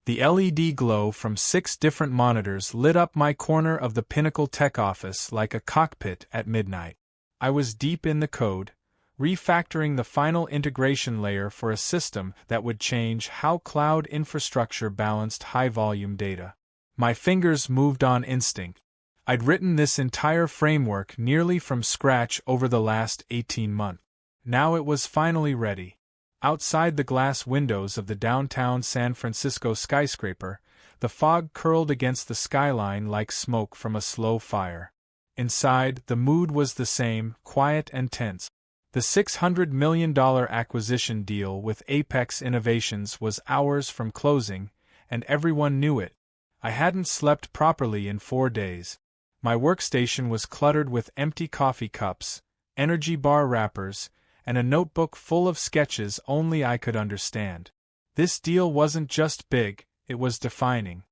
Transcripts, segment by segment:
The LED glow from 6 different monitors lit up my corner of the Pinnacle tech office like a cockpit at midnight. I was deep in the code, refactoring the final integration layer for a system that would change how cloud infrastructure balanced high-volume data. My fingers moved on instinct. I'd written this entire framework nearly from scratch over the last 18 months. Now it was finally ready. Outside the glass windows of the downtown San Francisco skyscraper, the fog curled against the skyline like smoke from a slow fire. Inside, the mood was the same, quiet and tense. The $600 million acquisition deal with Apex Innovations was hours from closing, and everyone knew it. I hadn't slept properly in 4 days. My workstation was cluttered with empty coffee cups, energy bar wrappers, and a notebook full of sketches only I could understand. This deal wasn't just big, it was defining.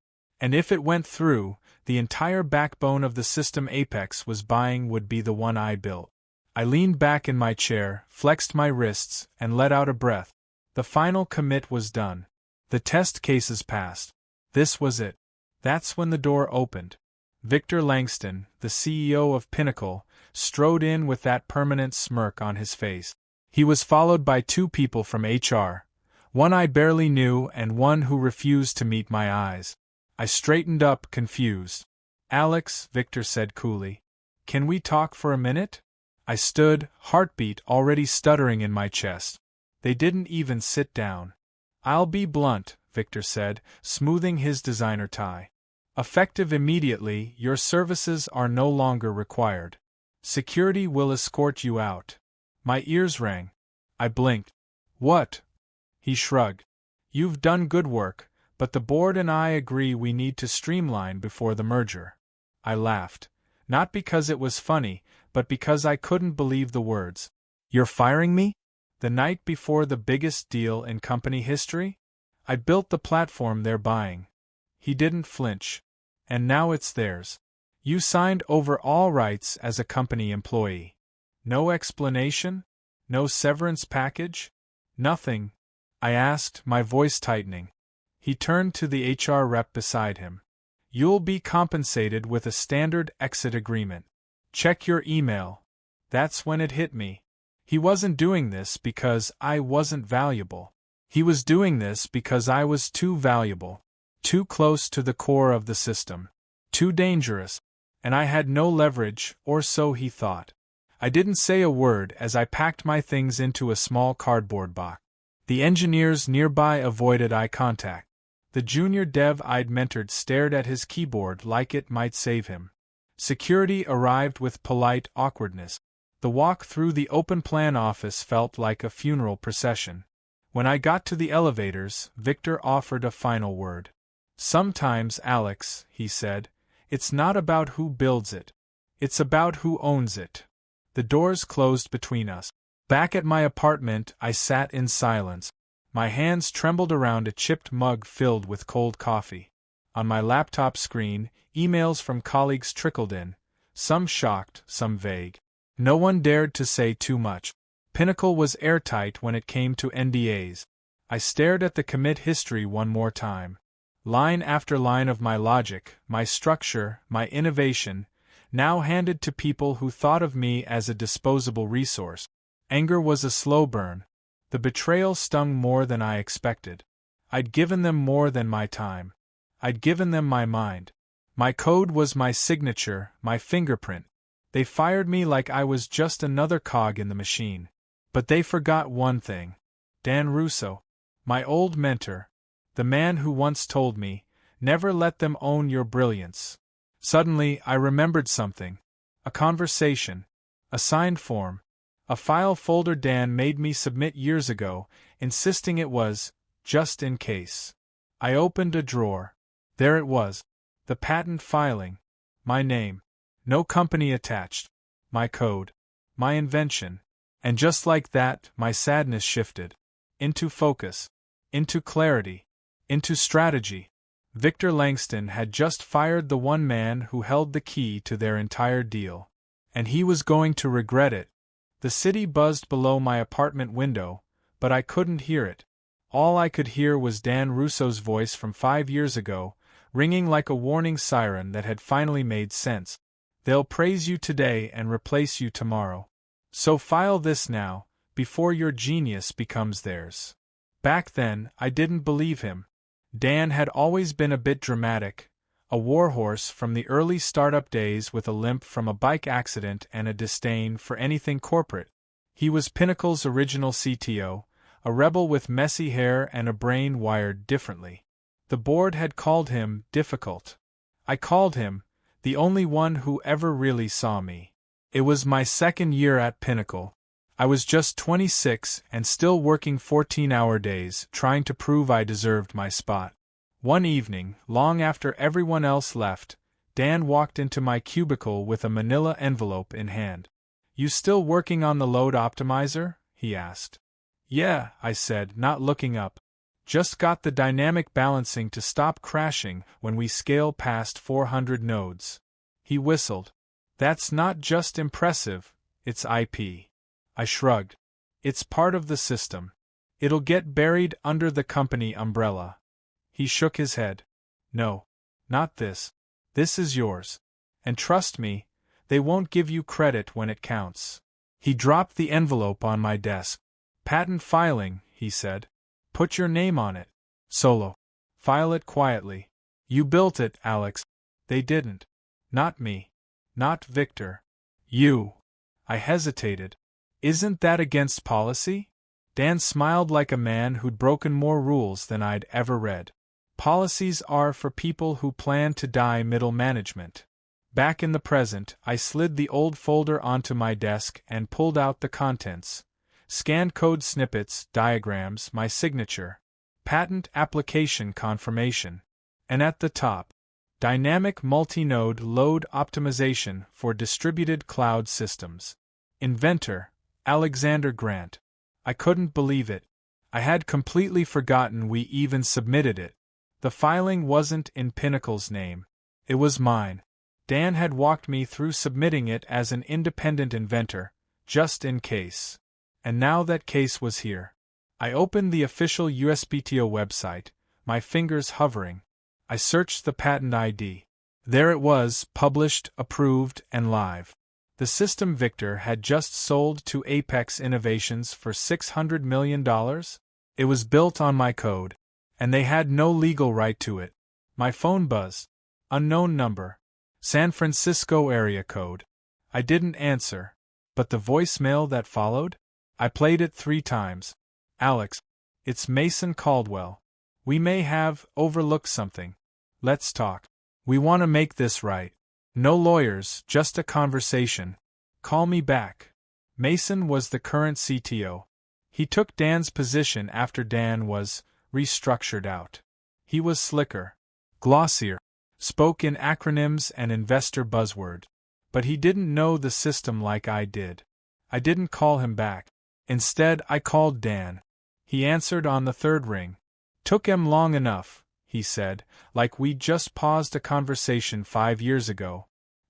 And if it went through, the entire backbone of the system Apex was buying would be the one I built. I leaned back in my chair, flexed my wrists, and let out a breath. The final commit was done. The test cases passed. This was it. That's when the door opened. Victor Langston, the CEO of Pinnacle, strode in with that permanent smirk on his face. He was followed by 2 people from HR, one I barely knew and one who refused to meet my eyes. I straightened up, confused. "Alex," Victor said coolly, "can we talk for a minute?" I stood, heartbeat already stuttering in my chest. They didn't even sit down. "I'll be blunt," Victor said, smoothing his designer tie. "Effective immediately, your services are no longer required. Security will escort you out." My ears rang. I blinked. "What?" He shrugged. "You've done good work, but the board and I agree we need to streamline before the merger." I laughed. Not because it was funny, but because I couldn't believe the words. "You're firing me? The night before the biggest deal in company history? I built the platform they're buying." He didn't flinch. "And now it's theirs. You signed over all rights as a company employee. No explanation? No severance package? Nothing?" I asked, my voice tightening. He turned to the HR rep beside him. "You'll be compensated with a standard exit agreement. Check your email." That's when it hit me. He wasn't doing this because I wasn't valuable. He was doing this because I was too valuable. Too close to the core of the system. Too dangerous. And I had no leverage, or so he thought. I didn't say a word as I packed my things into a small cardboard box. The engineers nearby avoided eye contact. The junior dev I'd mentored stared at his keyboard like it might save him. Security arrived with polite awkwardness. The walk through the open-plan office felt like a funeral procession. When I got to the elevators, Victor offered a final word. "Sometimes, Alex," he said, "it's not about who builds it. It's about who owns it." The doors closed between us. Back at my apartment, I sat in silence. My hands trembled around a chipped mug filled with cold coffee. On my laptop screen, emails from colleagues trickled in, some shocked, some vague. No one dared to say too much. Pinnacle was airtight when it came to NDAs. I stared at the commit history one more time. Line after line of my logic, my structure, my innovation, now handed to people who thought of me as a disposable resource. Anger was a slow burn. The betrayal stung more than I expected. I'd given them more than my time. I'd given them my mind. My code was my signature, my fingerprint. They fired me like I was just another cog in the machine. But they forgot one thing. Dan Russo, my old mentor, the man who once told me, "Never let them own your brilliance." Suddenly, I remembered something. A conversation. A signed form. A file folder Dan made me submit years ago, insisting it was, just in case. I opened a drawer. There it was. The patent filing. My name. No company attached. My code. My invention. And just like that, my sadness shifted. Into focus. Into clarity. Into strategy. Victor Langston had just fired the one man who held the key to their entire deal. And he was going to regret it. The city buzzed below my apartment window, but I couldn't hear it. All I could hear was Dan Russo's voice from 5 years ago, ringing like a warning siren that had finally made sense. They'll praise you today and replace you tomorrow. So file this now, before your genius becomes theirs. Back then, I didn't believe him. Dan had always been a bit dramatic, a warhorse from the early startup days with a limp from a bike accident and a disdain for anything corporate. He was Pinnacle's original CTO, a rebel with messy hair and a brain wired differently. The board had called him difficult. I called him the only one who ever really saw me. It was my second year at Pinnacle. I was just 26 and still working 14-hour days, trying to prove I deserved my spot. One evening, long after everyone else left, Dan walked into my cubicle with a manila envelope in hand. "You still working on the load optimizer?" he asked. "Yeah," I said, not looking up. "Just got the dynamic balancing to stop crashing when we scale past 400 nodes." He whistled. "That's not just impressive, it's IP." I shrugged. "It's part of the system. It'll get buried under the company umbrella." He shook his head. "No. Not this. This is yours. And trust me, they won't give you credit when it counts." He dropped the envelope on my desk. "Patent filing," he said. "Put your name on it. Solo. File it quietly. You built it, Alex. They didn't. Not me. Not Victor. You." I hesitated. "Isn't that against policy?" Dan smiled like a man who'd broken more rules than I'd ever read. "Policies are for people who plan to die middle management." Back in the present, I slid the old folder onto my desk and pulled out the contents. Scanned code snippets, diagrams, my signature. Patent application confirmation. And at the top, dynamic multi-node load optimization for distributed cloud systems. Inventor, Alexander Grant. I couldn't believe it. I had completely forgotten we even submitted it. The filing wasn't in Pinnacle's name. It was mine. Dan had walked me through submitting it as an independent inventor, just in case. And now that case was here. I opened the official USPTO website, my fingers hovering. I searched the patent ID. There it was, published, approved, and live. The system Victor had just sold to Apex Innovations for $600 million? It was built on my code, and they had no legal right to it. My phone buzzed. Unknown number. San Francisco area code. I didn't answer. But the voicemail that followed? I played it 3 times. "Alex, it's Mason Caldwell. We may have overlooked something. Let's talk. We want to make this right. No lawyers, just a conversation. Call me back." Mason was the current CTO. He took Dan's position after Dan was restructured out. He was slicker, glossier, spoke in acronyms and investor buzzword. But he didn't know the system like I did. I didn't call him back. Instead, I called Dan. He answered on the 3rd ring. "Took him long enough," he said, like we'd just paused a conversation 5 years ago.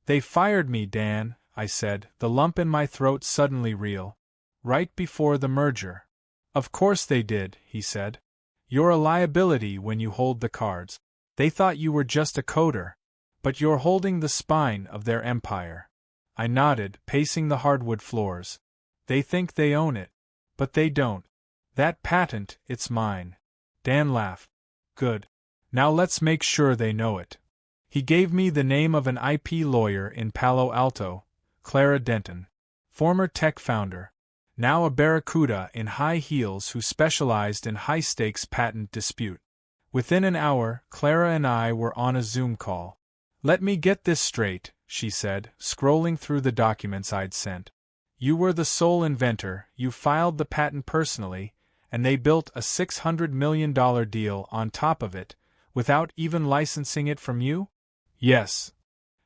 "They fired me, Dan," I said, the lump in my throat suddenly real. "Right before the merger." "Of course they did," he said. "You're a liability when you hold the cards. They thought you were just a coder. But you're holding the spine of their empire." I nodded, pacing the hardwood floors. "They think they own it. But they don't. That patent, it's mine." Dan laughed. "Good. Now let's make sure they know it." He gave me the name of an IP lawyer in Palo Alto, Clara Denton. Former tech founder. Now a barracuda in high heels who specialized in high-stakes patent dispute. Within an hour, Clara and I were on a Zoom call. "Let me get this straight," she said, scrolling through the documents I'd sent. "You were the sole inventor, you filed the patent personally, and they built a $600 million deal on top of it, without even licensing it from you?" "Yes."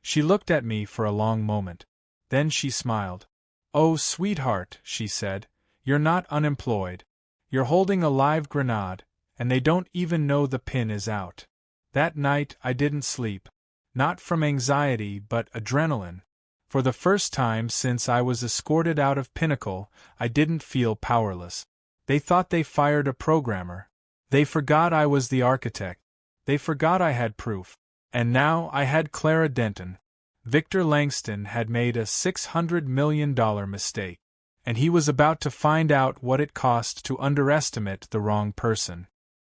She looked at me for a long moment. Then she smiled. "Oh, sweetheart," she said, "you're not unemployed. You're holding a live grenade, and they don't even know the pin is out." That night I didn't sleep. Not from anxiety but adrenaline. For the first time since I was escorted out of Pinnacle, I didn't feel powerless. They thought they fired a programmer. They forgot I was the architect. They forgot I had proof. And now I had Clara Denton. Victor Langston had made a $600 million mistake. And he was about to find out what it cost to underestimate the wrong person.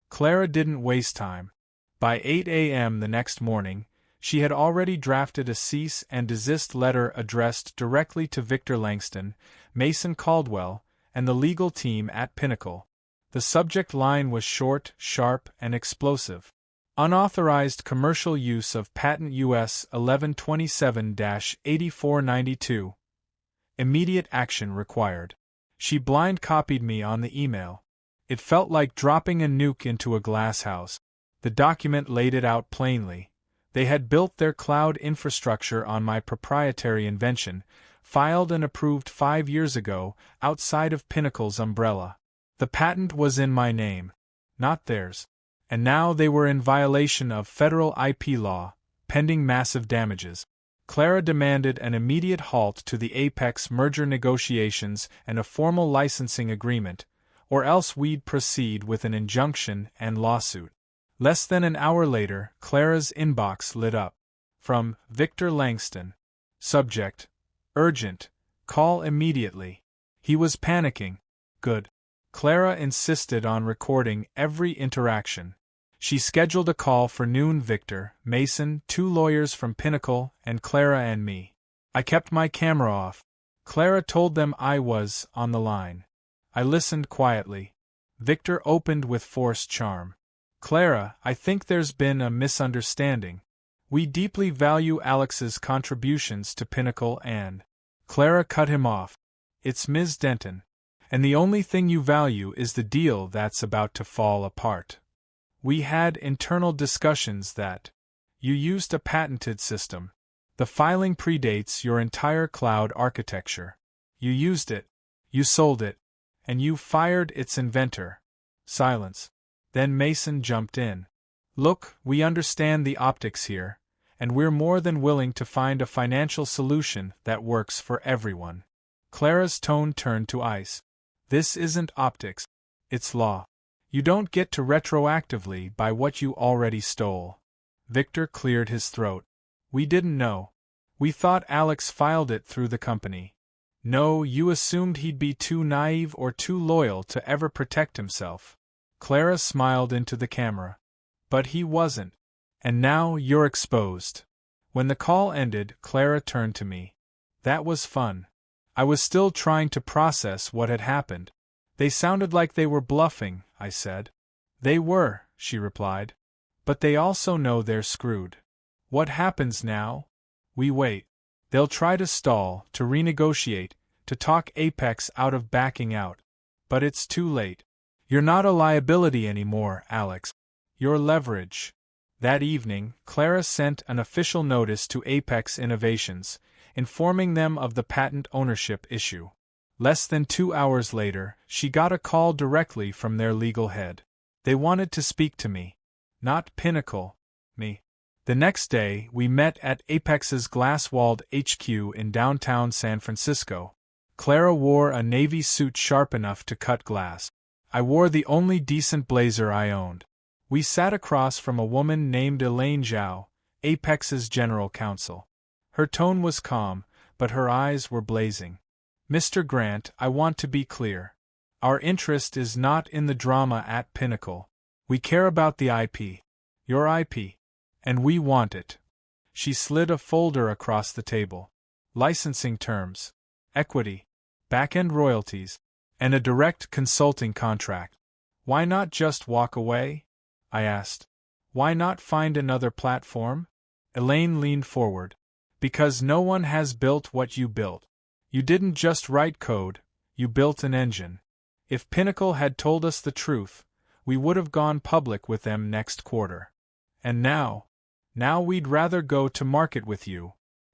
Clara didn't waste time. By 8 a.m. the next morning, she had already drafted a cease and desist letter addressed directly to Victor Langston, Mason Caldwell, and the legal team at Pinnacle. The subject line was short, sharp, and explosive. Unauthorized commercial use of patent US 1127-8492. Immediate action required. She blind copied me on the email. It felt like dropping a nuke into a glass house. The document laid it out plainly. They had built their cloud infrastructure on my proprietary invention, filed and approved 5 years ago, outside of Pinnacle's umbrella. The patent was in my name, not theirs. And now they were in violation of federal IP law, pending massive damages. Clara demanded an immediate halt to the Apex merger negotiations and a formal licensing agreement, or else we'd proceed with an injunction and lawsuit. Less than an hour later, Clara's inbox lit up. From Victor Langston. Subject: urgent. Call immediately. He was panicking. Good. Clara insisted on recording every interaction. She scheduled a call for noon. Victor, Mason, 2 lawyers from Pinnacle, and Clara and me. I kept my camera off. Clara told them I was on the line. I listened quietly. Victor opened with forced charm. Clara, I think there's been a misunderstanding. We deeply value Alex's contributions to Pinnacle and... Clara cut him off. It's Ms. Denton. And the only thing you value is the deal that's about to fall apart. We had internal discussions that you used a patented system. The filing predates your entire cloud architecture. You used it, you sold it, and you fired its inventor. Silence. Then Mason jumped in. Look, we understand the optics here, and we're more than willing to find a financial solution that works for everyone. Clara's tone turned to ice. This isn't optics, it's law. You don't get to retroactively buy what you already stole. Victor cleared his throat. We didn't know. We thought Alex filed it through the company. No, you assumed he'd be too naive or too loyal to ever protect himself. Clara smiled into the camera. But he wasn't. And now you're exposed. When the call ended, Clara turned to me. That was fun. I was still trying to process what had happened. They sounded like they were bluffing, I said. They were, she replied. But they also know they're screwed. What happens now? We wait. They'll try to stall, to renegotiate, to talk Apex out of backing out. But it's too late. You're not a liability anymore, Alex. You're leverage. That evening, Clara sent an official notice to Apex Innovations, informing them of the patent ownership issue. Less than 2 hours later, she got a call directly from their legal head. They wanted to speak to me. Not Pinnacle. Me. The next day, we met at Apex's glass-walled HQ in downtown San Francisco. Clara wore a navy suit sharp enough to cut glass. I wore the only decent blazer I owned. We sat across from a woman named Elaine Zhao, Apex's general counsel. Her tone was calm, but her eyes were blazing. Mr. Grant, I want to be clear. Our interest is not in the drama at Pinnacle. We care about the IP. Your IP. And we want it. She slid a folder across the table. Licensing terms. Equity. Back-end royalties. And a direct consulting contract. Why not just walk away? I asked. Why not find another platform? Elaine leaned forward. Because no one has built what you built. You didn't just write code, you built an engine. If Pinnacle had told us the truth, we would have gone public with them next quarter. And now we'd rather go to market with you.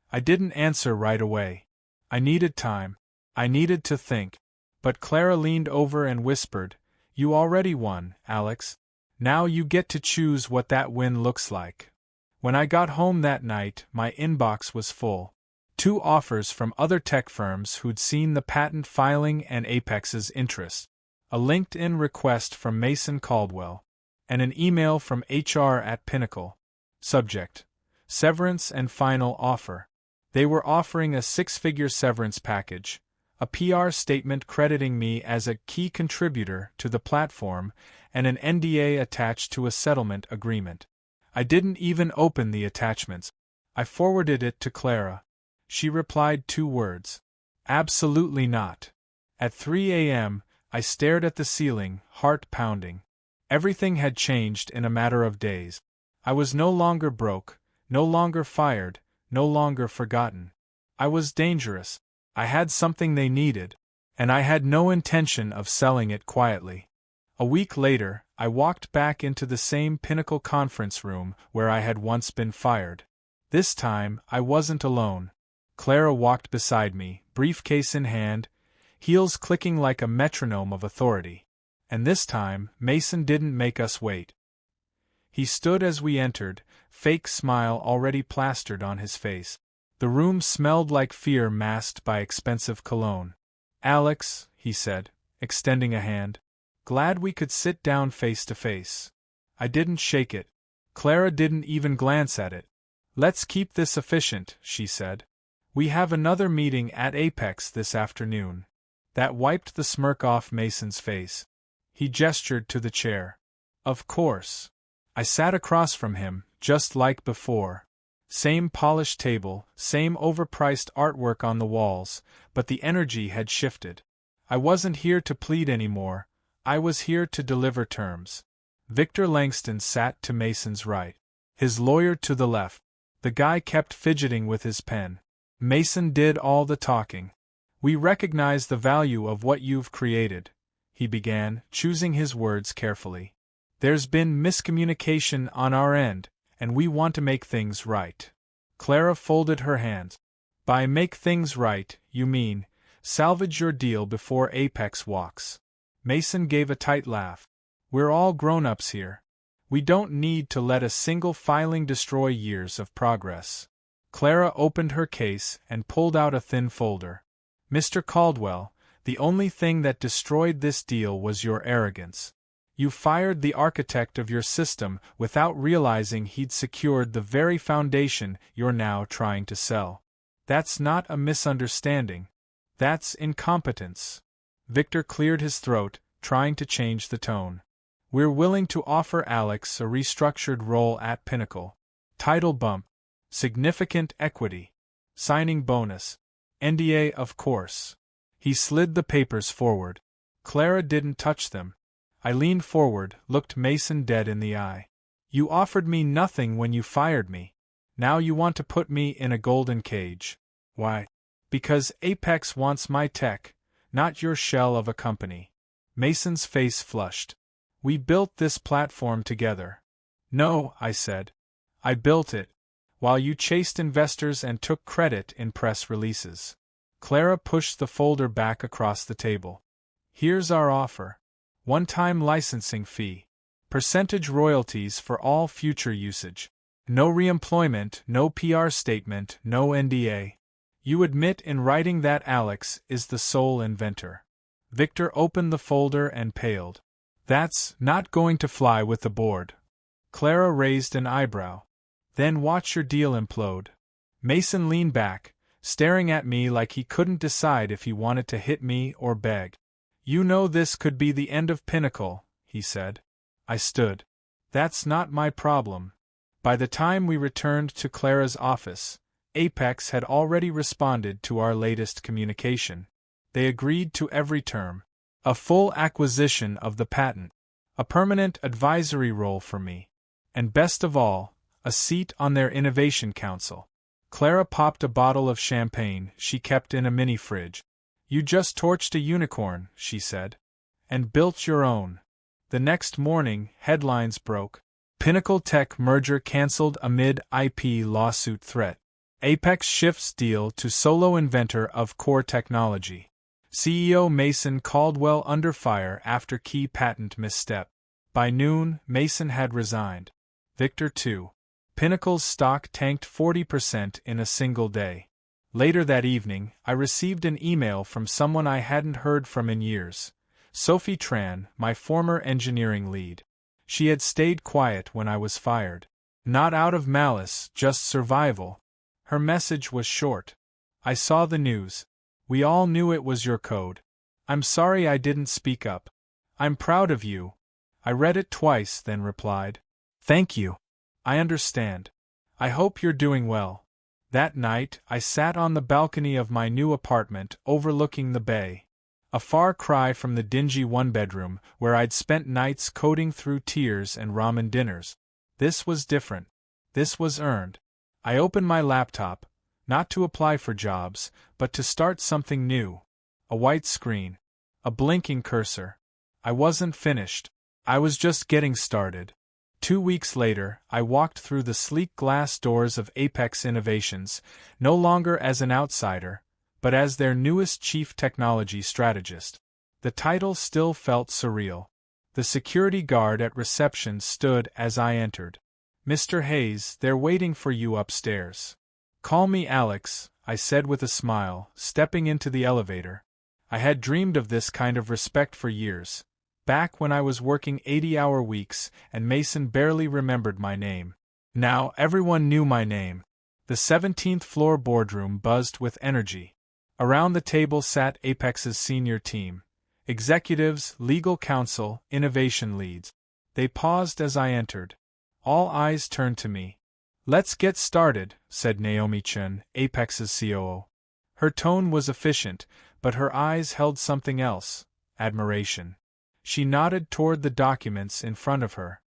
I didn't answer right away. I needed time. I needed to think. But Clara leaned over and whispered, You already won, Alex. Now you get to choose what that win looks like. When I got home that night, my inbox was full. 2 offers from other tech firms who'd seen the patent filing and Apex's interest. A LinkedIn request from Mason Caldwell. and an email from HR at Pinnacle. Subject: Severance and final offer. They were offering a six-figure severance package, a PR statement crediting me as a key contributor to the platform, and an NDA attached to a settlement agreement. I didn't even open the attachments. I forwarded it to Clara. She replied 2 words. Absolutely not. At 3 a.m., I stared at the ceiling, heart pounding. Everything had changed in a matter of days. I was no longer broke, no longer fired, no longer forgotten. I was dangerous. I had something they needed, and I had no intention of selling it quietly. A week later, I walked back into the same Pinnacle conference room where I had once been fired. This time, I wasn't alone. Clara walked beside me, briefcase in hand, heels clicking like a metronome of authority. And this time, Mason didn't make us wait. He stood as we entered, fake smile already plastered on his face. The room smelled like fear masked by expensive cologne. "Alex," he said, extending a hand. "Glad we could sit down face to face." I didn't shake it. Clara didn't even glance at it. "Let's keep this efficient," she said. "We have another meeting at Apex this afternoon." That wiped the smirk off Mason's face. He gestured to the chair. "Of course." I sat across from him, just like before. Same polished table, same overpriced artwork on the walls, but the energy had shifted. I wasn't here to plead anymore, I was here to deliver terms. Victor Langston sat to Mason's right. His lawyer to the left. The guy kept fidgeting with his pen. Mason did all the talking. "We recognize the value of what you've created," he began, choosing his words carefully. "There's been miscommunication on our end, and we want to make things right." Clara folded her hands. "By make things right, you mean, salvage your deal before Apex walks." Mason gave a tight laugh. "We're all grown-ups here. We don't need to let a single filing destroy years of progress." Clara opened her case and pulled out a thin folder. "Mr. Caldwell, the only thing that destroyed this deal was your arrogance. You fired the architect of your system without realizing he'd secured the very foundation you're now trying to sell. That's not a misunderstanding. That's incompetence." Victor cleared his throat, trying to change the tone. "We're willing to offer Alex a restructured role at Pinnacle. Title bump. Significant equity. Signing bonus. NDA, of course." He slid the papers forward. Clara didn't touch them. I leaned forward, looked Mason dead in the eye. "You offered me nothing when you fired me. Now you want to put me in a golden cage. Why? Because Apex wants my tech, not your shell of a company." Mason's face flushed. "We built this platform together." "No," I said. "I built it, while you chased investors and took credit in press releases." Clara pushed the folder back across the table. "Here's our offer. One-time licensing fee. Percentage royalties for all future usage. No reemployment, no PR statement, no NDA. You admit in writing that Alex is the sole inventor." Victor opened the folder and paled. "That's not going to fly with the board." Clara raised an eyebrow. "Then watch your deal implode." Mason leaned back, staring at me like he couldn't decide if he wanted to hit me or beg. "You know this could be the end of Pinnacle," he said. I stood. "That's not my problem." By the time we returned to Clara's office, Apex had already responded to our latest communication. They agreed to every term. A full acquisition of the patent. A permanent advisory role for me. And best of all, a seat on their innovation council. Clara popped a bottle of champagne she kept in a mini-fridge. "You just torched a unicorn," she said. "And built your own." The next morning, headlines broke. Pinnacle Tech merger cancelled amid IP lawsuit threat. Apex shifts deal to solo inventor of core technology. CEO Mason Caldwell under fire after key patent misstep. By noon, Mason had resigned. Victor too. Pinnacle's stock tanked 40% in a single day. Later that evening, I received an email from someone I hadn't heard from in years. Sophie Tran, my former engineering lead. She had stayed quiet when I was fired. Not out of malice, just survival. Her message was short. I saw the news. We all knew it was your code. I'm sorry I didn't speak up. I'm proud of you. I read it twice, then replied. Thank you. I understand. I hope you're doing well. That night, I sat on the balcony of my new apartment overlooking the bay. A far cry from the dingy one-bedroom where I'd spent nights coding through tears and ramen dinners. This was different. This was earned. I opened my laptop, not to apply for jobs, but to start something new. A white screen. A blinking cursor. I wasn't finished. I was just getting started. 2 weeks later, I walked through the sleek glass doors of Apex Innovations, no longer as an outsider, but as their newest chief technology strategist. The title still felt surreal. The security guard at reception stood as I entered. Mr. Hayes, they're waiting for you upstairs. Call me Alex, I said with a smile, stepping into the elevator. I had dreamed of this kind of respect for years. Back when I was working 80-hour weeks and Mason barely remembered my name. Now everyone knew my name. The 17th floor boardroom buzzed with energy. Around the table sat Apex's senior team. Executives, legal counsel, innovation leads. They paused as I entered. All eyes turned to me. Let's get started, said Naomi Chen, Apex's COO. Her tone was efficient, but her eyes held something else, admiration. She nodded toward the documents in front of her.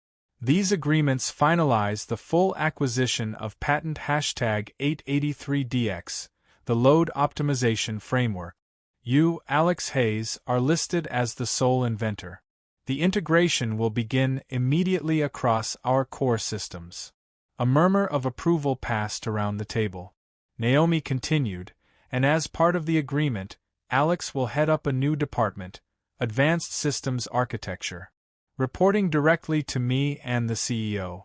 These agreements finalize the full acquisition of patent #883DX, the load optimization framework. You, Alex Hayes, are listed as the sole inventor. The integration will begin immediately across our core systems. A murmur of approval passed around the table. Naomi continued, and as part of the agreement, Alex will head up a new department, Advanced Systems Architecture, reporting directly to me and the CEO.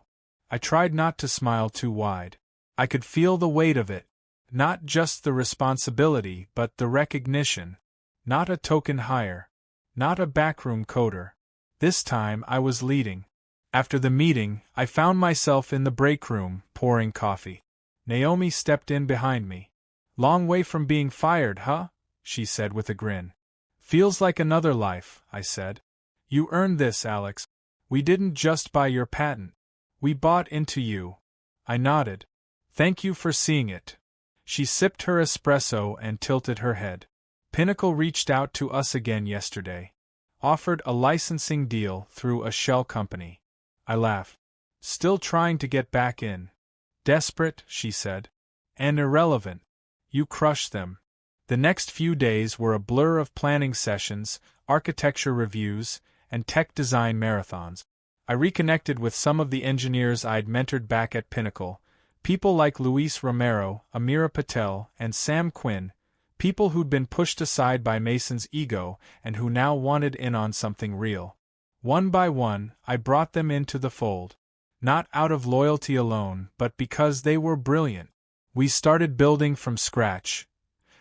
I tried not to smile too wide. I could feel the weight of it. Not just the responsibility, but the recognition. Not a token hire. Not a backroom coder. This time I was leading. After the meeting, I found myself in the break room, pouring coffee. Naomi stepped in behind me. Long way from being fired, huh? She said with a grin. Feels like another life, I said. You earned this, Alex. We didn't just buy your patent. We bought into you. I nodded. Thank you for seeing it. She sipped her espresso and tilted her head. Pinnacle reached out to us again yesterday. Offered a licensing deal through a shell company. I laughed. Still trying to get back in. Desperate, she said. And irrelevant. You crushed them. The next few days were a blur of planning sessions, architecture reviews, and tech design marathons. I reconnected with some of the engineers I'd mentored back at Pinnacle, people like Luis Romero, Amira Patel, and Sam Quinn, people who'd been pushed aside by Mason's ego and who now wanted in on something real. One by one, I brought them into the fold. Not out of loyalty alone, but because they were brilliant. We started building from scratch.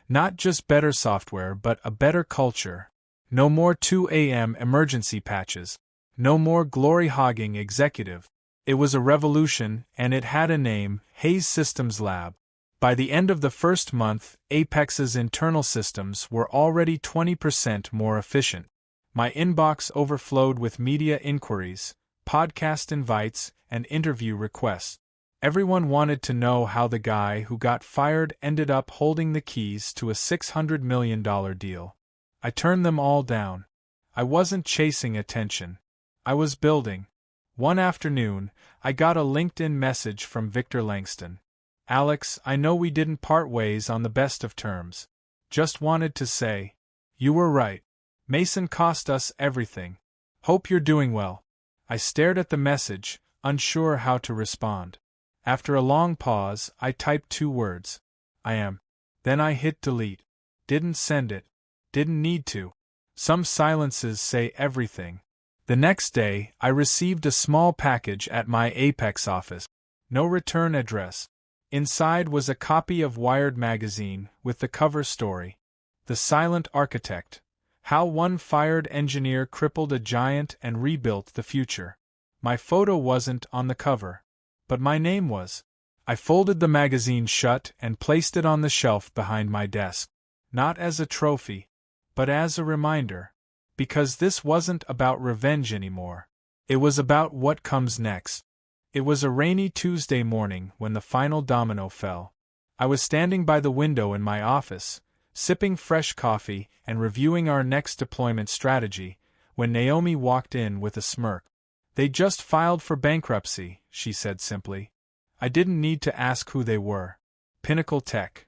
Not just better software, but a better culture. No more 2 a.m. emergency patches. No more glory-hogging executive. It was a revolution, and it had a name, Hayes Systems Lab. By the end of the first month, Apex's internal systems were already 20% more efficient. My inbox overflowed with media inquiries, podcast invites, and interview requests. Everyone wanted to know how the guy who got fired ended up holding the keys to a $600 million deal. I turned them all down. I wasn't chasing attention. I was building. One afternoon, I got a LinkedIn message from Victor Langston. Alex, I know we didn't part ways on the best of terms. Just wanted to say, you were right. Mason cost us everything. Hope you're doing well. I stared at the message, unsure how to respond. After a long pause, I typed 2 words. I am. Then I hit delete. Didn't send it. Didn't need to. Some silences say everything. The next day, I received a small package at my Apex office. No return address. Inside was a copy of Wired magazine with the cover story. The Silent Architect. How one fired engineer crippled a giant and rebuilt the future. My photo wasn't on the cover, but my name was. I folded the magazine shut and placed it on the shelf behind my desk. Not as a trophy, but as a reminder. Because this wasn't about revenge anymore. It was about what comes next. It was a rainy Tuesday morning when the final domino fell. I was standing by the window in my office, sipping fresh coffee and reviewing our next deployment strategy, when Naomi walked in with a smirk. "They just filed for bankruptcy," she said simply. I didn't need to ask who they were. Pinnacle Tech.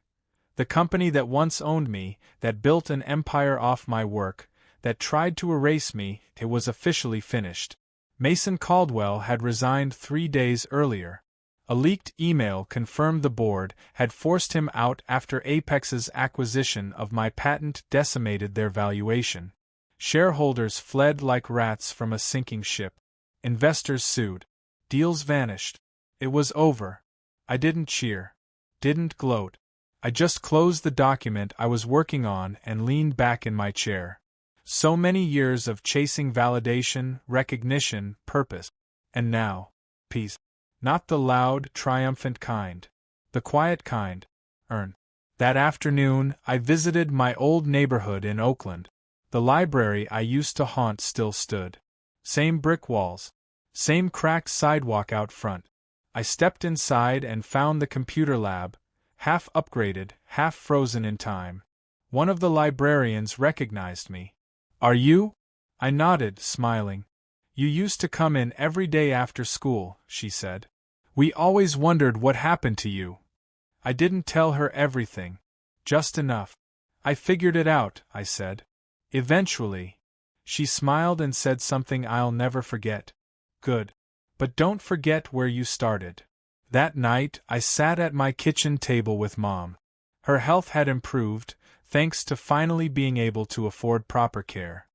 The company that once owned me, that built an empire off my work, that tried to erase me, it was officially finished. Mason Caldwell had resigned 3 days earlier. A leaked email confirmed the board had forced him out after Apex's acquisition of my patent decimated their valuation. Shareholders fled like rats from a sinking ship. Investors sued. Deals vanished. It was over. I didn't cheer. Didn't gloat. I just closed the document I was working on and leaned back in my chair. So many years of chasing validation, recognition, purpose. And now, peace. Not the loud, triumphant kind. The quiet kind. That afternoon, I visited my old neighborhood in Oakland. The library I used to haunt still stood. Same brick walls. Same cracked sidewalk out front. I stepped inside and found the computer lab, half upgraded, half frozen in time. One of the librarians recognized me. "Are you?" I nodded, smiling. "You used to come in every day after school," she said. "We always wondered what happened to you." I didn't tell her everything. Just enough. "I figured it out," I said. "Eventually." She smiled and said something I'll never forget. "Good. But don't forget where you started." That night, I sat at my kitchen table with Mom. Her health had improved, thanks to finally being able to afford proper care.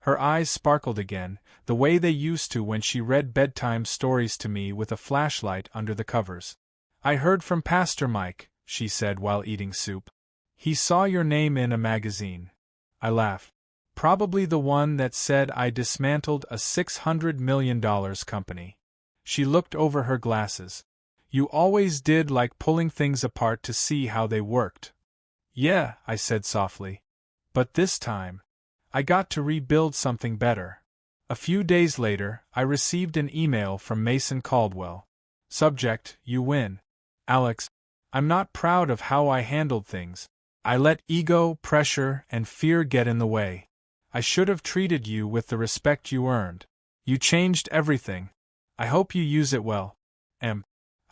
Her eyes sparkled again, the way they used to when she read bedtime stories to me with a flashlight under the covers. "I heard from Pastor Mike," she said while eating soup. "He saw your name in a magazine." I laughed. "Probably the one that said I dismantled a $600 million company." She looked over her glasses. "You always did like pulling things apart to see how they worked." "Yeah," I said softly. "But this time, I got to rebuild something better." A few days later, I received an email from Mason Caldwell. Subject: "You win. Alex, I'm not proud of how I handled things. I let ego, pressure, and fear get in the way. I should have treated you with the respect you earned. You changed everything. I hope you use it well.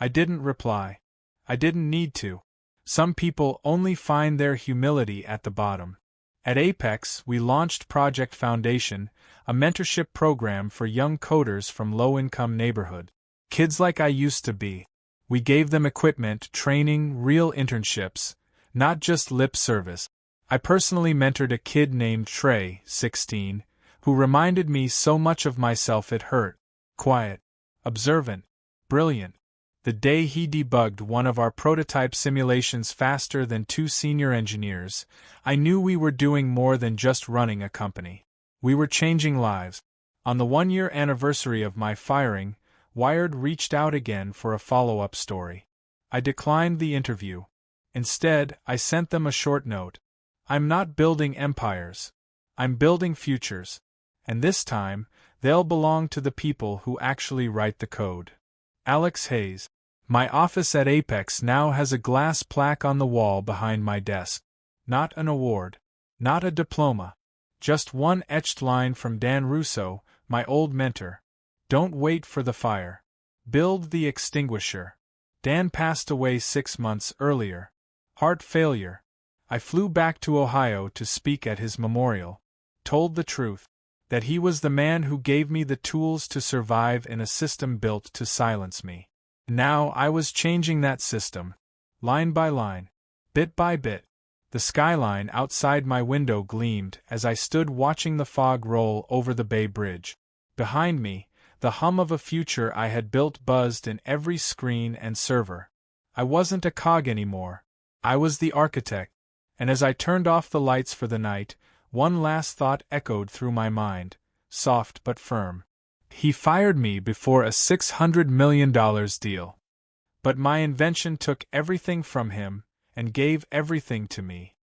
I didn't reply. I didn't need to. Some people only find their humility at the bottom. At Apex, we launched Project Foundation, a mentorship program for young coders from low-income neighborhoods. Kids like I used to be. We gave them equipment, training, real internships, not just lip service. I personally mentored a kid named Trey, 16, who reminded me so much of myself it hurt. Quiet, observant, brilliant. The day he debugged one of our prototype simulations faster than 2 senior engineers, I knew we were doing more than just running a company. We were changing lives. On the 1-year anniversary of my firing, Wired reached out again for a follow-up story. I declined the interview. Instead, I sent them a short note. "I'm not building empires. I'm building futures. And this time, they'll belong to the people who actually write the code." Alex Hayes. My office at Apex now has a glass plaque on the wall behind my desk. Not an award. Not a diploma. Just one etched line from Dan Russo, my old mentor. "Don't wait for the fire. Build the extinguisher." Dan passed away 6 months earlier. Heart failure. I flew back to Ohio to speak at his memorial. Told the truth. That he was the man who gave me the tools to survive in a system built to silence me. Now I was changing that system. Line by line. Bit by bit. The skyline outside my window gleamed as I stood watching the fog roll over the Bay Bridge. Behind me, the hum of a future I had built buzzed in every screen and server. I wasn't a cog anymore. I was the architect. And as I turned off the lights for the night, one last thought echoed through my mind, soft but firm. He fired me before a $600 million deal. But my invention took everything from him and gave everything to me.